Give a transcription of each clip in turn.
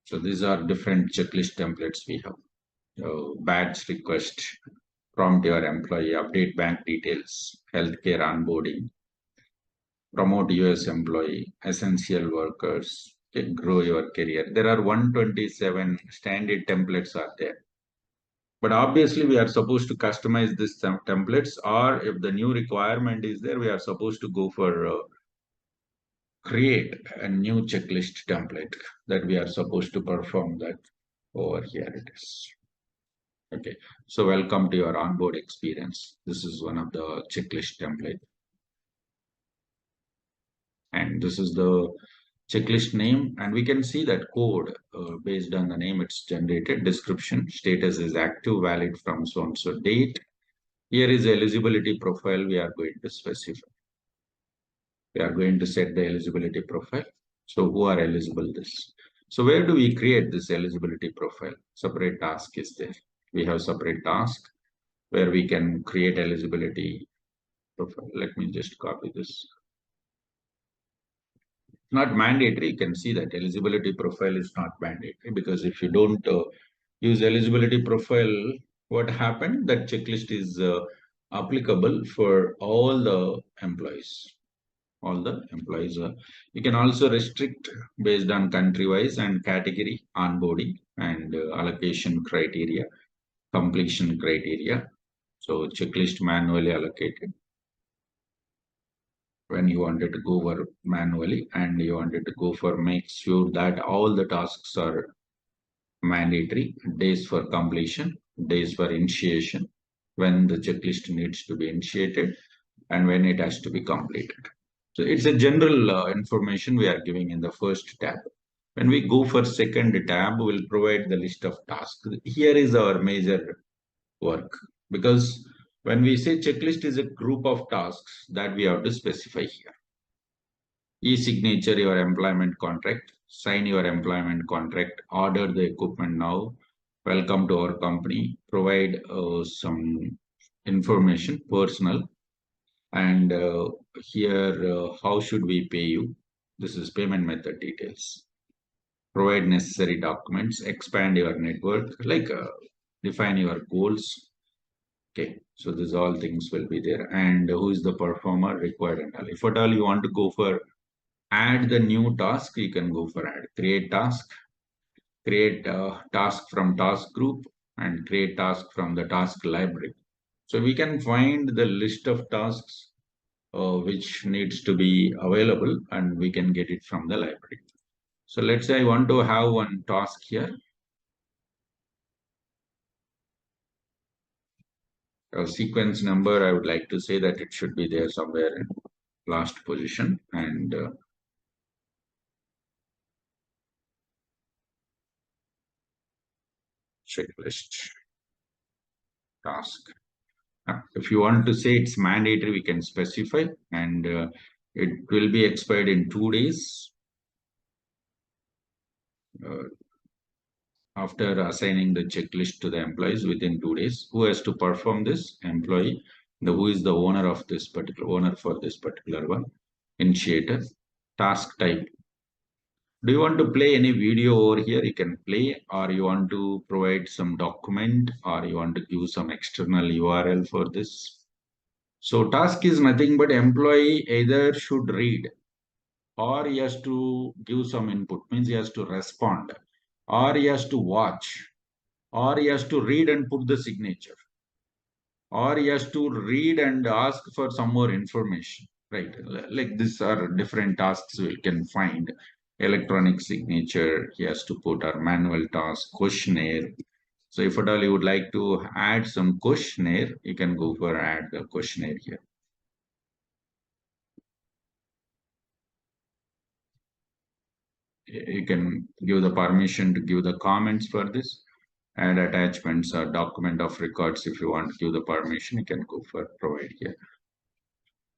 So these are different checklist templates we have. Badge request, prompt your employee, update bank details, healthcare onboarding, promote US employee, essential workers, okay, grow your career. There are 127 standard templates are there. But obviously, we are supposed to customize these templates, or if the new requirement is there, we are supposed to go for create a new checklist template that we are supposed to perform that. Over here it is. Okay, so welcome to your onboard experience. This is one of the checklist template, and this is the checklist name, and we can see that code based on the name it's generated. Description: status is active, valid from so and so date. Here is eligibility profile we are going to specify. We are going to set the eligibility profile. So who are eligible this? So where do we create this eligibility profile? Separate task is there. We have separate task where we can create eligibility profile. Let me just copy this. Not mandatory. You can see that eligibility profile is not mandatory, because if you don't use eligibility profile, what happened? That checklist is applicable for all the employees. You can also restrict based on country wise and category, onboarding and allocation criteria, completion criteria. So checklist manually allocated when you wanted to go for manually, and you wanted to go for make sure that all the tasks are mandatory, days for completion, days for initiation, when the checklist needs to be initiated, and when it has to be completed. So it's a general information we are giving in the first tab. When we go for second tab, we'll provide the list of tasks. Here is our major work, because when we say checklist is a group of tasks that we have to specify here. E-signature your employment contract, sign your employment contract, order the equipment now, welcome to our company, provide some information, personal, and here how should we pay you? This is payment method details. Provide necessary documents, expand your network, like define your goals. Okay, so these all things will be there, and who is the performer required and all. If at all you want to go for add the new task, you can go for add, create task, create task from task group, and create task from the task library. So we can find the list of tasks which needs to be available, and we can get it from the library. So let's say I want to have one task here. A sequence number, I would like to say that it should be there somewhere in last position, and checklist task. If you want to say it's mandatory, we can specify, and it will be expired in 2 days after assigning the checklist to the employees within 2 days. Who has to perform this? Employee. Who is the owner of this particular owner for this particular one? Initiator. Task type. Do you want to play any video over here? You can play, or you want to provide some document, or you want to give some external URL for this. So task is nothing but employee either should read, or he has to give some input, means he has to respond, or he has to watch, or he has to read and put the signature, or he has to read and ask for some more information, right? Like these are different tasks we can find. Electronic signature, he has to put our manual task, questionnaire. So if at all you would like to add some questionnaire, you can go for add the questionnaire here. You can give the permission to give the comments for this, add attachments or document of records. If you want to give the permission, you can go for provide here.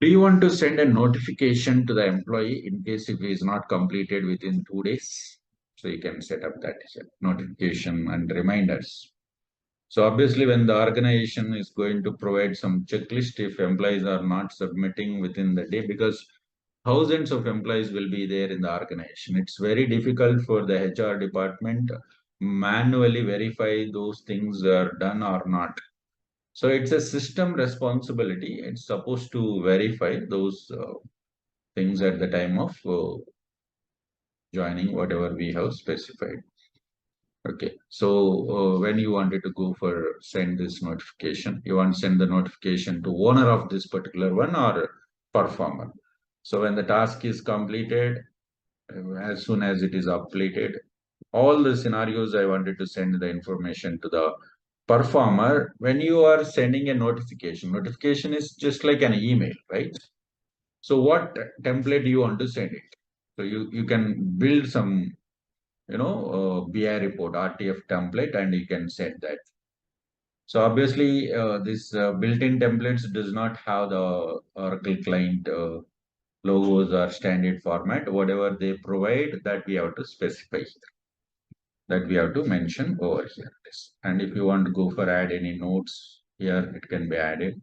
Do you want to send a notification to the employee in case if he is not completed within 2 days? So you can set up that here, notification and reminders. So obviously when the organization is going to provide some checklist, if employees are not submitting within the day, because thousands of employees will be there in the organization. It's very difficult for the HR department manually verify those things are done or not. So it's a system responsibility. It's supposed to verify those things at the time of joining whatever we have specified. Okay, so when you wanted to go for send this notification, you want to send the notification to owner of this particular one or performer. So when the task is completed, as soon as it is updated, all the scenarios I wanted to send the information to the performer. When you are sending a notification is just like an email, right? So what template you want to send it? So you can build some BI report, RTF template, and you can set that. So obviously, this built-in templates does not have the Oracle client logos or standard format. Whatever they provide, that we have to specify here, that we have to mention over here. This. And if you want to go for add any notes here, it can be added.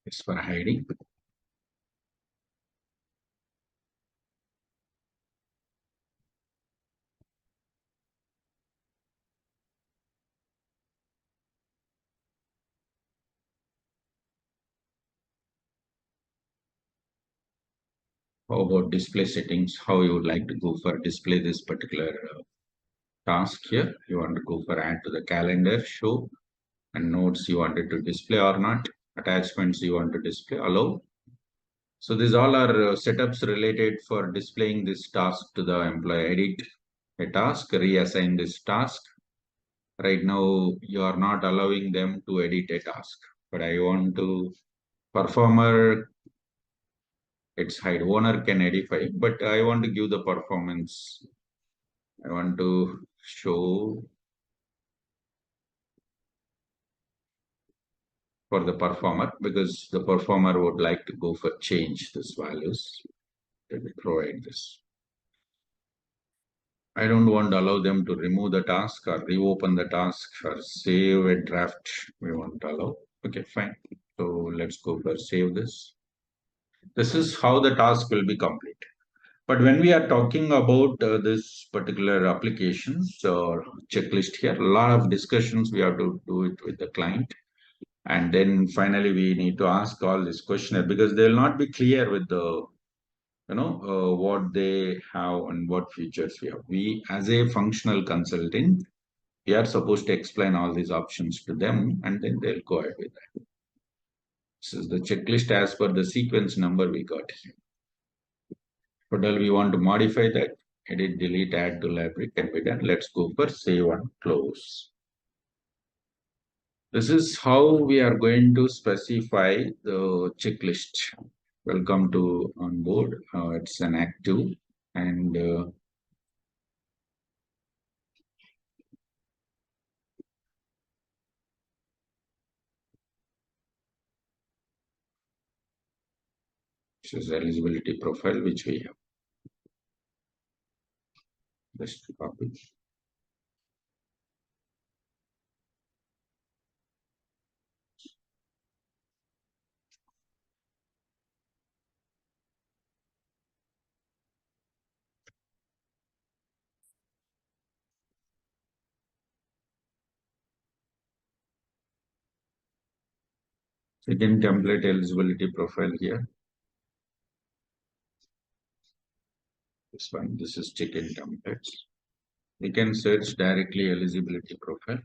It's for hiding. How about display settings? How you would like to go for display this particular task here? You want to go for add to the calendar, show, and notes you wanted to display or not, attachments you want to display, allow. So these all are setups related for displaying this task to the employee. Edit a task, reassign this task. Right now, you are not allowing them to edit a task, but I want to performer, it's hide. Owner can edify, but I want to give the performance. I want to show for the performer because the performer would like to go for change these values. Let me provide this. I don't want to allow them to remove the task or reopen the task or save a draft. We want to allow. Okay, fine. So let's go for save this. This is how the task will be complete. But when we are talking about this particular applications or checklist here, a lot of discussions we have to do it with the client. And then finally, we need to ask all this questionnaire because they'll not be clear with the what they have and what features we have. We, as a functional consultant, we are supposed to explain all these options to them and then they'll go ahead with that. This is the checklist as per the sequence number we got here. But we want to modify that. Edit, delete, add to library can be done. Let's go for save and close. This is how we are going to specify the checklist. Welcome to on board. It's an active and this is eligibility profile which we have. Just copy. Second template eligibility profile here. This one, this is chicken templates. We can search directly eligibility profile.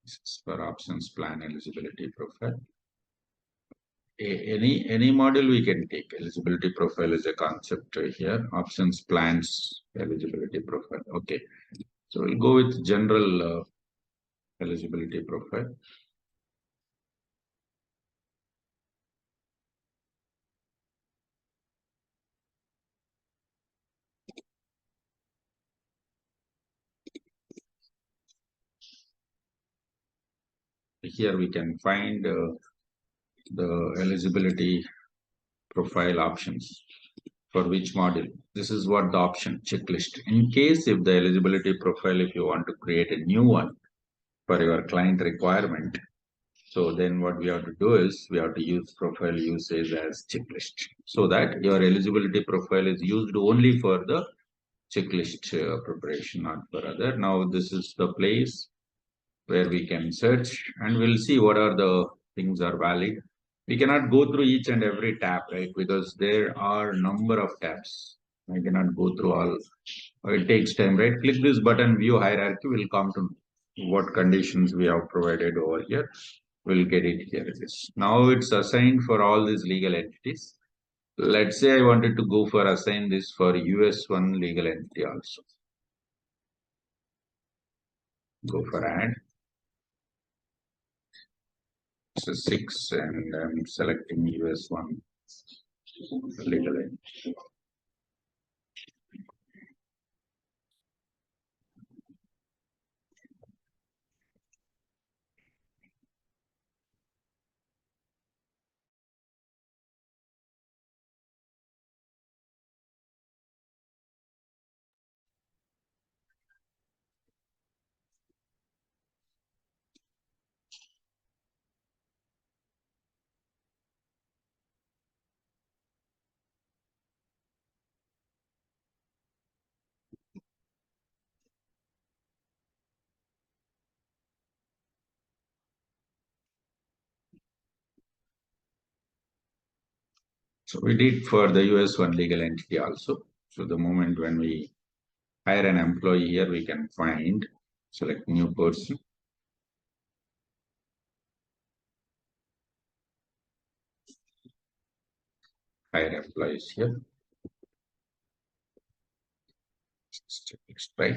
This is for options plan eligibility profile. Any model we can take. Eligibility profile is a concept here. Options plans eligibility profile. Okay. So we'll go with general eligibility profile. Here we can find the eligibility profile options for which module. This is what the option checklist. In case if the eligibility profile, if you want to create a new one for your client requirement, so then what we have to do is we have to use profile usage as checklist so that your eligibility profile is used only for the checklist preparation, not for other. Now this is the place where we can search and we'll see what are the things are valid. We cannot go through each and every tab, right? Because there are number of tabs. I cannot go through all. It takes time, right? Click this button, view hierarchy will come to what conditions we have provided over here. We'll get it here. It is. Now it's assigned for all these legal entities. Let's say I wanted to go for assign this for US1 legal entity also. Go for add. So 6 and I'm selecting US1 legal entity. So we did for the US1 legal entity also. So the moment when we hire an employee here, we can find, select new person, hire employees here. Right.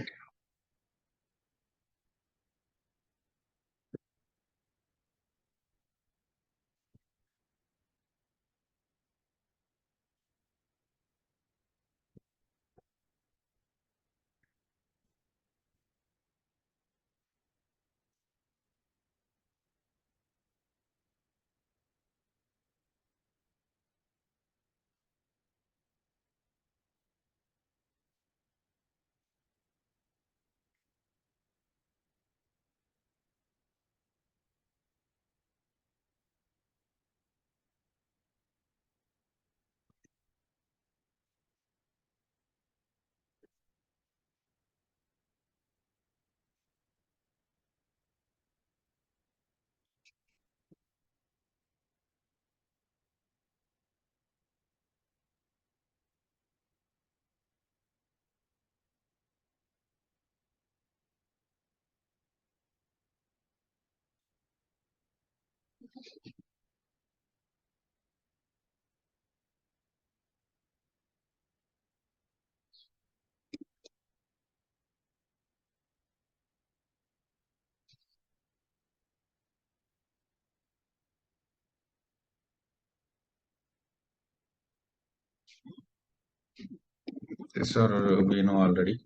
This are we know already.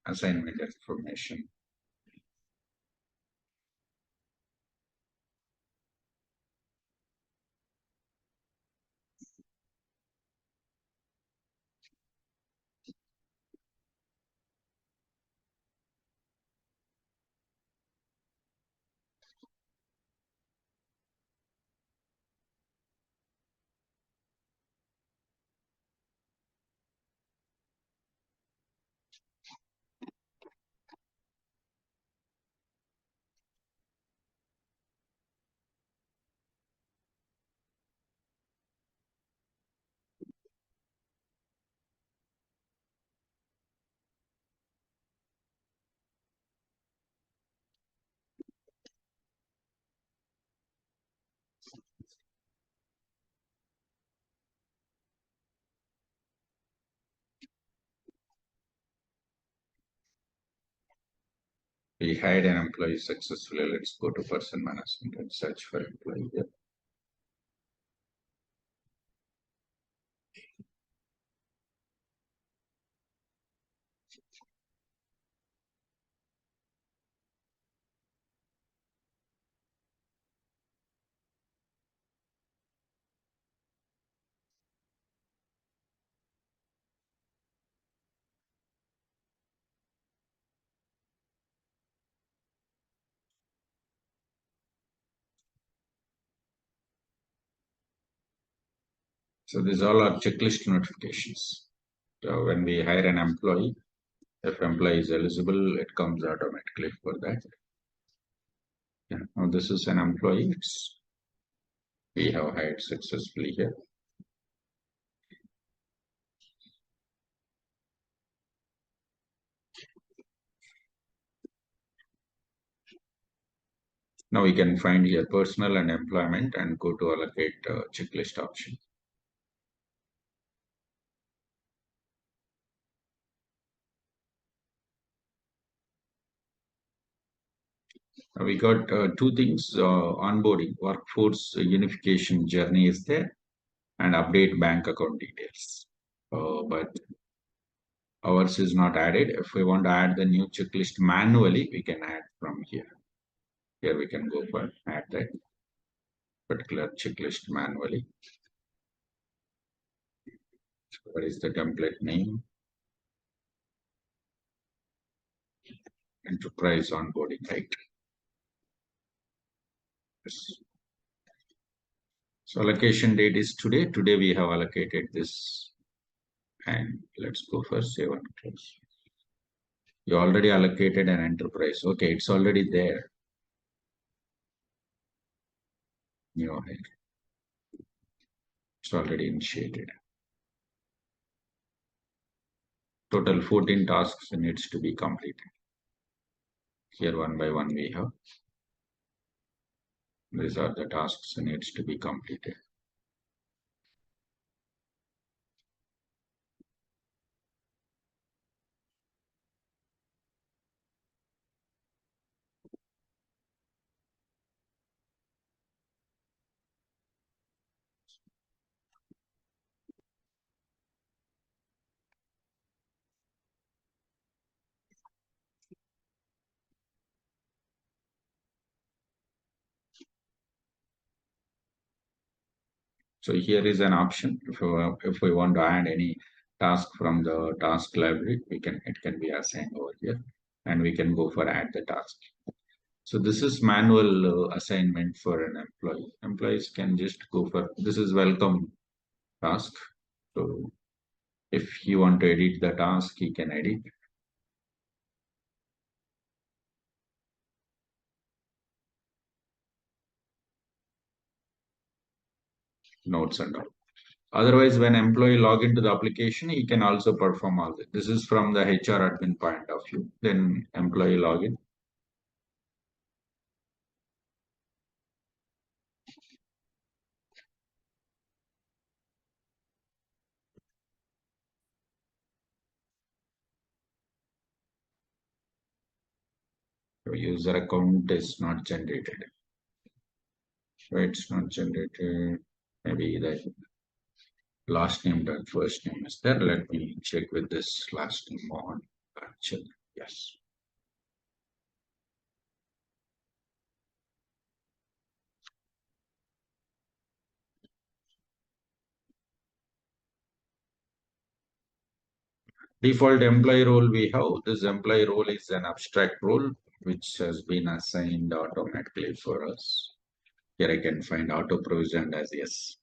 Assignment information. We hired an employee successfully. Let's go to person management and search for employee. Yeah. So these all are checklist notifications. So when we hire an employee, if employee is eligible, it comes automatically for that. Yeah. Now this is an employee. We have hired successfully here. Now we can find here personal and employment and go to allocate checklist option. We got two things, onboarding, workforce unification journey is there, and update bank account details. But ours is not added. If we want to add the new checklist manually, we can add from here. Here we can go for add that particular checklist manually. So what is the template name? Enterprise onboarding, right? Yes. So allocation date is today. Today we have allocated this, and let's go for save and close. You already allocated an enterprise. Okay, it's already there. New hire. It's already initiated. Total 14 tasks needs to be completed. Here one by one we have. These are the tasks needs to be completed. So here is an option. If we want to add any task from the task library, it can be assigned over here, and we can go for add the task. So this is manual assignment for an employee. Employees can just go for this is welcome task. So if he want to edit the task, he can edit notes and all. Otherwise, when employee log into the application, he can also perform all this. This is from the HR admin point of view. Then employee login. User account is not generated. So it's not generated. Maybe the last name and first name is there. Let me check with this last name on. Check. Yes. Default employee role we have. This employee role is an abstract role which has been assigned automatically for us. Here I can find auto provisioned as yes.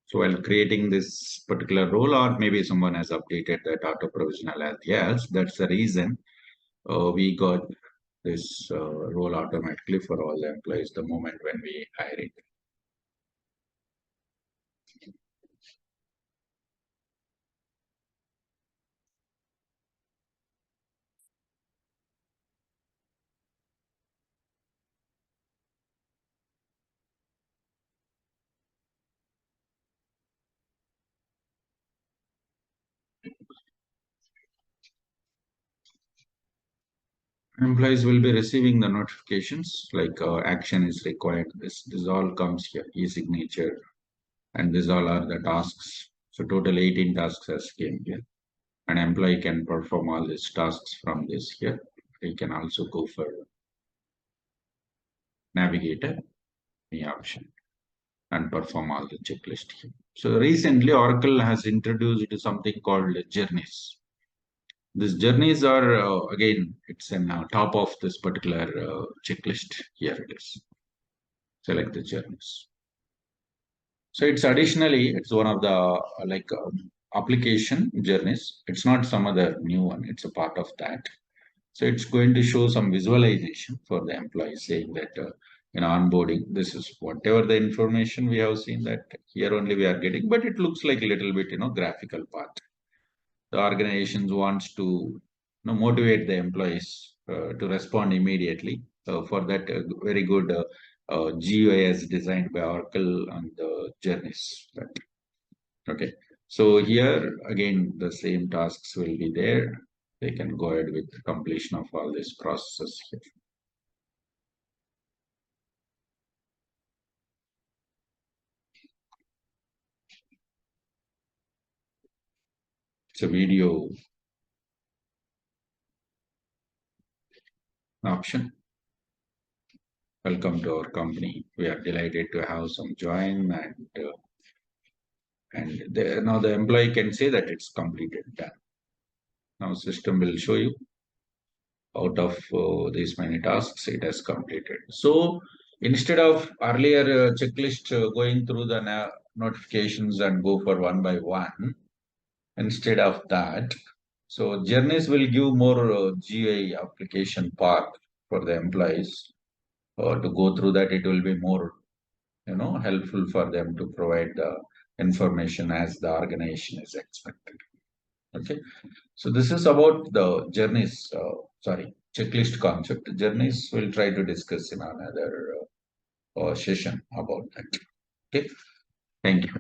So while creating this particular role, or maybe someone has updated that auto provisional as yes, that's the reason we got this role automatically for all the employees the moment when we hire it. Employees will be receiving the notifications like action is required. This all comes here, e-signature, and these all are the tasks. So total 18 tasks has came here. An employee can perform all these tasks from this here. He can also go for navigator, the option, and perform all the checklist here. So recently Oracle has introduced something called journeys. These journeys are again, it's in top of this particular checklist. Here it is. Select the journeys. So it's additionally, it's one of the application journeys. It's not some other new one. It's a part of that. So it's going to show some visualization for the employees saying that in onboarding, this is whatever the information we have seen that here only we are getting, but it looks like a little bit, graphical part. The organizations wants to motivate the employees to respond immediately. For that, very good GUI is designed by Oracle and the journeys. Right? Okay. So here again, the same tasks will be there. They can go ahead with the completion of all these processes here. It's a video option. Welcome to our company. We are delighted to have some join, now the employee can say that it's completed, done. Now system will show you out of these many tasks it has completed. So instead of earlier checklist going through the notifications and go for one by one, instead of that, so journeys will give more GI application path for the employees to go through that. It will be more helpful for them to provide the information as the organization is expected. Okay. So this is about the journeys, checklist concept. Journeys we'll try to discuss in another session about that. Okay. Thank you.